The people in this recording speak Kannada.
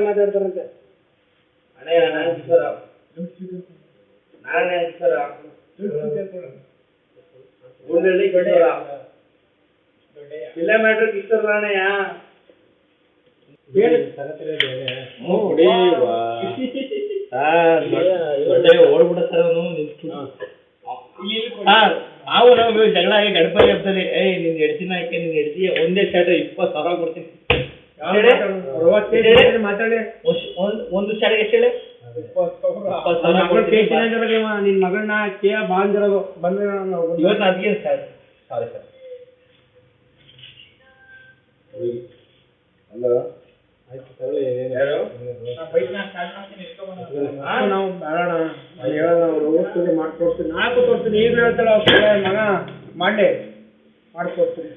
ಮಾತಾಡ್ತಾರಂತೆ ಕಿಲೋಮೀಟರ್ ಇಷ್ಟರಣ್ಣ ಓಡ್ಬಿಡ್ತಾರ ನಾವು ಜಗಳ ಆಗಿ ಗಣಪತಿ ಹಬ್ಬದಲ್ಲಿ ನಿನ್ ಹೆಡ್ತಿನ ಹಾಕಿ ನಿನ್ ಹೆಡ್ತಿ ಒಂದೇ ಶರ್ಟ್ 20,000 ಕೊಡ್ತೀನಿ ಮಾತಾಡಿ ಒಂದು ಶರ್ಟ್ ಎಷ್ಟು ಹೇಳಿ ನಿನ್ ಮಗಳನ್ನ ಕೇಳ ಬಾಂದಿರೋದು ಬಂದ್ರೆ ಇವತ್ತು ಅದಕ್ಕೆ ಸರ್ ಸಾರಿ ಸರ್ ಹಲೋ ಆಯ್ತು ತಗೊಳ್ಳಿ ನಾವು ಬೇಡ ಹೇಳೋಣ ಮಾಡ್ಕೊಡ್ತೀನಿ 4 ತೋರಿಸ್ತೀನಿ ಈಗ ಹೇಳ್ತಾಳೆ ಮಗ ಮಾಡಲಿ ಮಾಡ್ಕೊಡ್ತೀನಿ